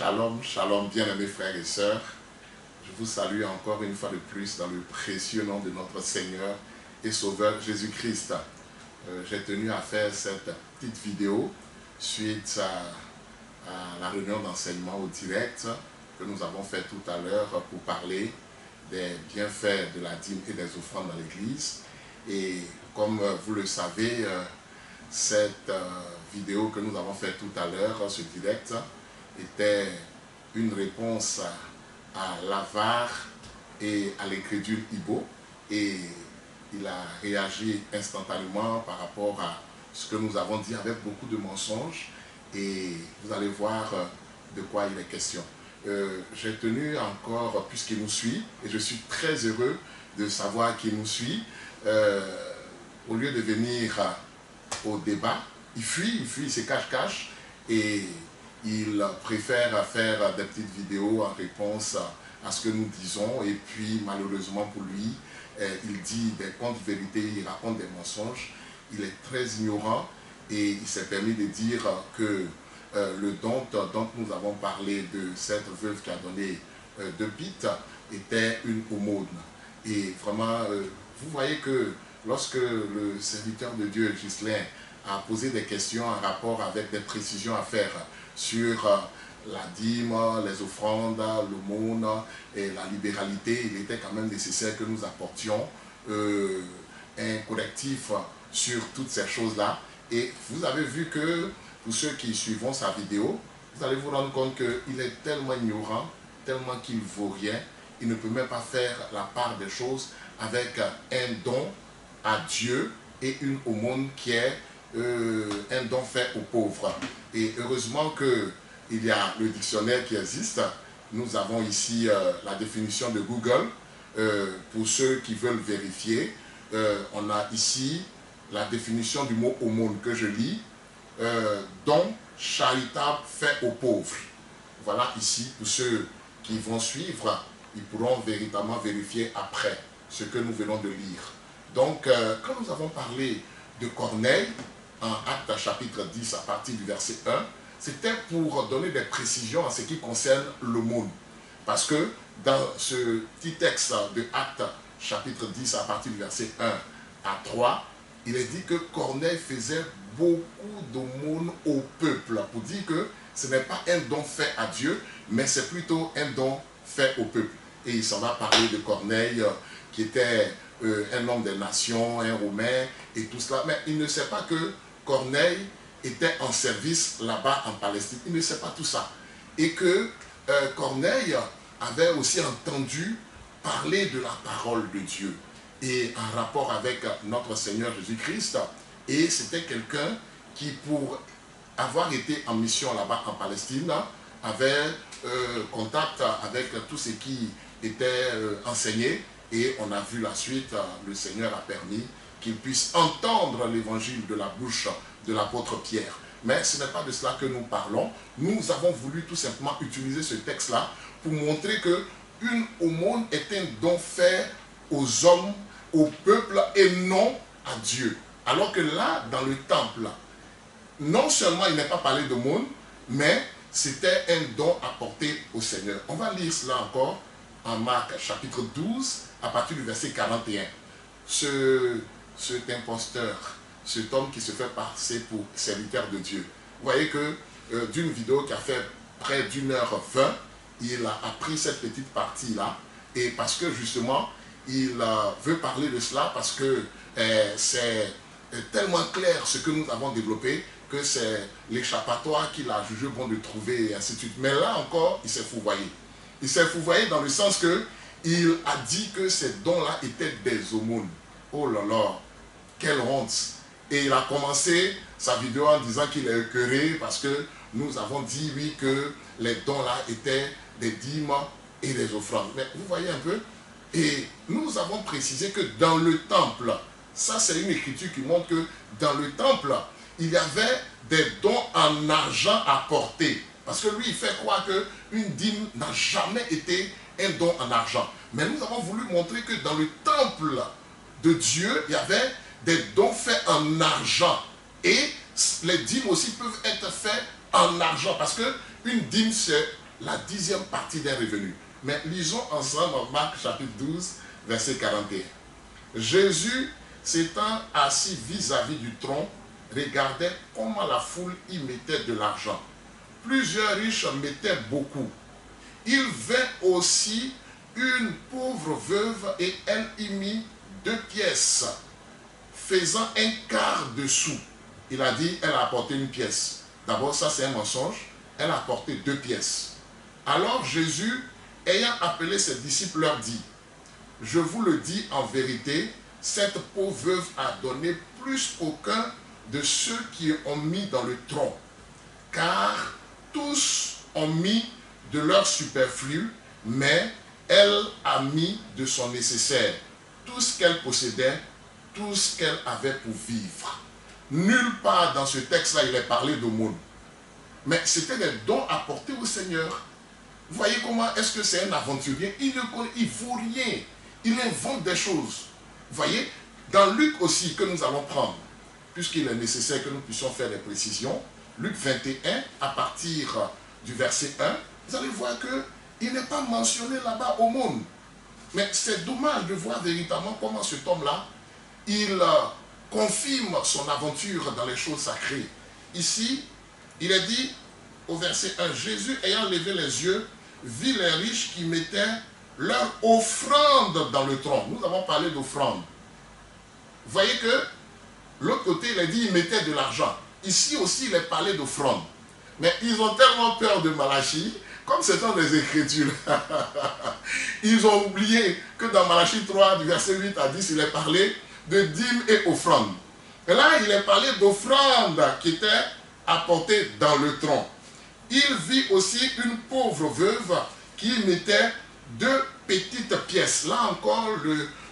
Shalom, shalom, bien-aimés frères et sœurs. Je vous salue encore une fois de plus dans le précieux nom de notre Seigneur et Sauveur Jésus-Christ. J'ai tenu à faire cette petite vidéo suite à la réunion d'enseignement au direct que nous avons fait tout à l'heure pour parler des bienfaits de la dîme et des offrandes dans l'Église. Et comme vous le savez, cette vidéo que nous avons faite tout à l'heure, ce direct, était une réponse à l'avare et à l'incrédule Ibo, et il a réagi instantanément par rapport à ce que nous avons dit avec beaucoup de mensonges, et vous allez voir de quoi il est question. J'ai tenu encore, puisqu'il nous suit, et je suis très heureux de savoir qu'il nous suit, au lieu de venir au débat, il fuit, il se cache, et il préfère faire des petites vidéos en réponse à ce que nous disons, et puis malheureusement pour lui, il dit des contre-vérités, il raconte des mensonges, il est très ignorant, et il s'est permis de dire que le don dont nous avons parlé de cette veuve qui a donné 2 bits était une aumône. Et vraiment, vous voyez que lorsque le serviteur de Dieu, Ghislain, a posé des questions en rapport avec des précisions à faire sur la dîme, les offrandes, l'aumône et la libéralité, il était quand même nécessaire que nous apportions un correctif sur toutes ces choses-là. Et vous avez vu que, pour ceux qui suivront sa vidéo, vous allez vous rendre compte qu'il est tellement ignorant, tellement qu'il ne vaut rien, il ne peut même pas faire la part des choses avec un don à Dieu et une aumône qui est un don fait aux pauvres. Et heureusement qu'il y a le dictionnaire qui existe. Nous avons ici la définition de Google. Pour ceux qui veulent vérifier, on a ici la définition du mot aumône que je lis. Don charitable fait aux pauvres. Voilà ici, pour ceux qui vont suivre, ils pourront véritablement vérifier après ce que nous venons de lire. Donc, quand nous avons parlé de Corneille, en Actes chapitre 10 à partir du verset 1, c'était pour donner des précisions en ce qui concerne l'aumône. Parce que dans ce petit texte de Actes chapitre 10 à partir du verset 1 à 3, il est dit que Corneille faisait beaucoup d'aumônes au peuple, pour dire que ce n'est pas un don fait à Dieu, mais c'est plutôt un don fait au peuple. Et il s'en va parler de Corneille, qui était un homme des nations, un Romain, et tout cela. Mais il ne sait pas que Corneille était en service là-bas en Palestine. Il ne sait pas tout ça. Et que Corneille avait aussi entendu parler de la parole de Dieu et en rapport avec notre Seigneur Jésus-Christ. Et c'était quelqu'un qui, pour avoir été en mission là-bas en Palestine, avait contact avec tout ce qui était enseigné. Et on a vu la suite, le Seigneur a permis qu'il puisse entendre l'évangile de la bouche de l'apôtre Pierre. Mais ce n'est pas de cela que nous parlons. Nous avons voulu tout simplement utiliser ce texte-là pour montrer qu'une aumône est un don fait aux hommes, au peuple et non à Dieu. Alors que là, dans le temple, non seulement il n'est pas parlé d'aumône, mais c'était un don apporté au Seigneur. On va lire cela encore en Marc chapitre 12 à partir du verset 41. Cet imposteur, cet homme qui se fait passer pour serviteur de Dieu. Vous voyez que d'une vidéo qui a fait près d'1h20, il a pris cette petite partie-là, et parce que justement, il veut parler de cela, parce que c'est tellement clair ce que nous avons développé, que c'est l'échappatoire qu'il a jugé bon de trouver, et ainsi de suite. Mais là encore, il s'est fouvoyé. Il s'est fouvoyé dans le sens que il a dit que ces dons-là étaient des aumônes. Oh là là, quelle honte! Et il a commencé sa vidéo en disant qu'il est écœuré parce que nous avons dit, oui, que les dons-là étaient des dîmes et des offrandes. Mais vous voyez un peu? Et nous avons précisé que dans le temple, ça c'est une écriture qui montre que dans le temple, il y avait des dons en argent à porter. Parce que lui, il fait croire qu'une dîme n'a jamais été un don en argent. Mais nous avons voulu montrer que dans le temple de Dieu, il y avait des dons faits en argent. Et les dîmes aussi peuvent être faits en argent. Parce qu'une dîme, c'est la 10e partie d'un revenu. Mais lisons ensemble Marc chapitre 12, verset 41. Jésus, s'étant assis vis-à-vis du tronc, regardait comment la foule y mettait de l'argent. Plusieurs riches mettaient beaucoup. Il vint aussi une pauvre veuve et elle y mit 2 pièces, faisant un quart de sou. Il a dit, elle a apporté 1 pièce. D'abord, ça c'est un mensonge. Elle a apporté 2 pièces. Alors Jésus, ayant appelé ses disciples, leur dit, je vous le dis en vérité, cette pauvre veuve a donné plus qu'aucun de ceux qui ont mis dans le tronc, car tous ont mis de leur superflu, mais elle a mis de son nécessaire, tout ce qu'elle possédait, tout ce qu'elle avait pour vivre. Nulle part dans ce texte-là, il est parlé d'aumône. Mais c'était des dons apportés au Seigneur. Vous voyez comment est-ce que c'est un aventurier? Il ne vaut rien. Il invente des choses. Vous voyez, dans Luc aussi, que nous allons prendre, puisqu'il est nécessaire que nous puissions faire des précisions, Luc 21, à partir du verset 1, vous allez voir qu'il n'est pas mentionné là-bas aumône. Mais c'est dommage de voir véritablement comment cet homme-là, il confirme son aventure dans les choses sacrées. Ici, il est dit au verset 1, Jésus ayant levé les yeux, vit les riches qui mettaient leur offrande dans le tronc. Nous avons parlé d'offrande. Vous voyez que l'autre côté, il a dit, ils mettaient de l'argent. Ici aussi, il est parlé d'offrande. Mais ils ont tellement peur de Malachie, comme c'est dans les Écritures. Ils ont oublié que dans Malachie 3, du verset 8 à 10, il est parlé de dîmes et offrandes. Et là, il est parlé d'offrandes qui étaient apportées dans le tronc. Il vit aussi une pauvre veuve qui mettait 2 petites pièces. Là encore,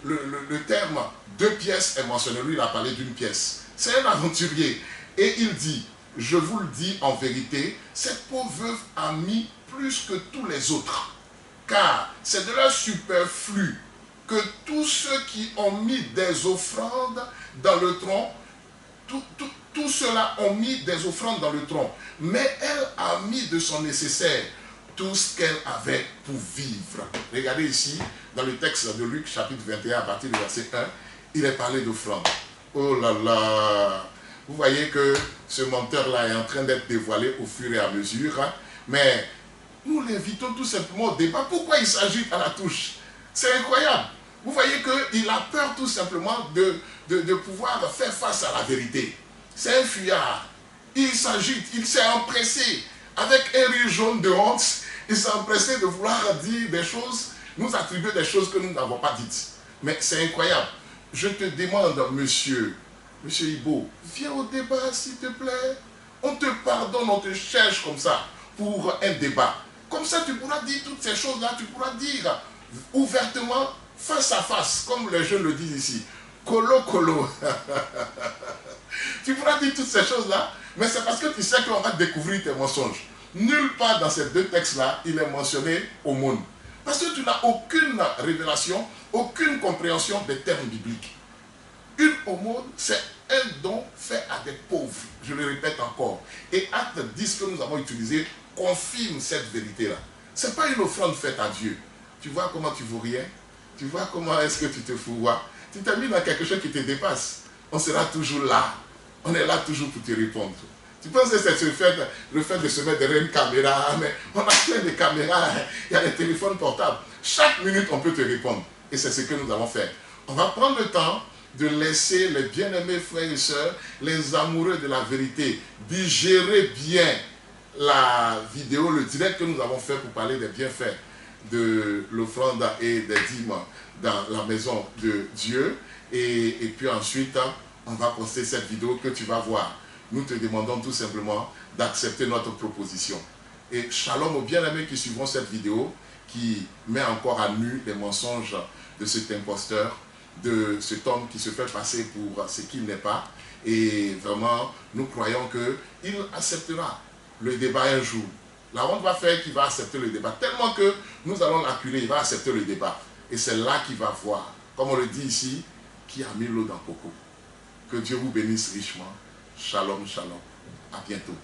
le terme 2 pièces est mentionné. Lui, il a parlé d'1 pièce. C'est un aventurier. Et il dit, je vous le dis en vérité, cette pauvre veuve a mis plus que tous les autres. Car c'est de leur superflu que tous ceux qui ont mis des offrandes dans le tronc, tous ceux-là ont mis des offrandes dans le tronc. Mais elle a mis de son nécessaire tout ce qu'elle avait pour vivre. Regardez ici, dans le texte de Luc, chapitre 21, à partir du verset 1, il est parlé d'offrande. Oh là là! Vous voyez que ce menteur-là est en train d'être dévoilé au fur et à mesure. Hein? Mais nous l'invitons tout simplement au débat. Pourquoi il s'agite à la touche? C'est incroyable. Vous voyez qu'il a peur tout simplement de pouvoir faire face à la vérité. C'est un fuyard. Il s'agite, il s'est empressé. Avec un rire jaune de honte, il s'est empressé de vouloir dire des choses, nous attribuer des choses que nous n'avons pas dites. Mais c'est incroyable. Je te demande, monsieur Ibo, viens au débat s'il te plaît. On te pardonne, on te cherche comme ça pour un débat. Comme ça, tu pourras dire toutes ces choses-là, tu pourras dire ouvertement, face à face, comme les jeunes le disent ici. Colo, colo. Tu pourras dire toutes ces choses-là, mais c'est parce que tu sais qu'on va découvrir tes mensonges. Nulle part dans ces 2 textes-là, il est mentionné aumône. Parce que tu n'as aucune révélation, aucune compréhension des termes bibliques. Une aumône, c'est un don fait à des pauvres. Je le répète encore. Et Acte 10 que nous avons utilisé confirme cette vérité-là. Ce n'est pas une offrande faite à Dieu. Tu vois comment tu ne vaux rien? Tu vois comment est-ce que tu te fourvoies? Tu t'es mis dans quelque chose qui te dépasse. On sera toujours là. On est là toujours pour te répondre. Tu penses que c'est le fait de se mettre derrière une caméra, mais on a plein de caméras, il y a des téléphones portables. Chaque minute, on peut te répondre. Et c'est ce que nous allons faire. On va prendre le temps de laisser les bien-aimés frères et sœurs, les amoureux de la vérité, digérer bien la vidéo, le direct que nous avons fait pour parler des bienfaits de l'offrande et des dîmes dans la maison de Dieu. Et puis ensuite, on va poster cette vidéo que tu vas voir. Nous te demandons tout simplement d'accepter notre proposition. Et shalom aux bien-aimés qui suivront cette vidéo, qui met encore à nu les mensonges de cet imposteur, de cet homme qui se fait passer pour ce qu'il n'est pas. Et vraiment, nous croyons qu'il acceptera le débat un jour. La honte va faire qu'il va accepter le débat. Tellement que nous allons l'acculer, il va accepter le débat. Et c'est là qu'il va voir, comme on le dit ici, qui a mis l'eau dans le coco. Que Dieu vous bénisse richement. Shalom, shalom. À bientôt.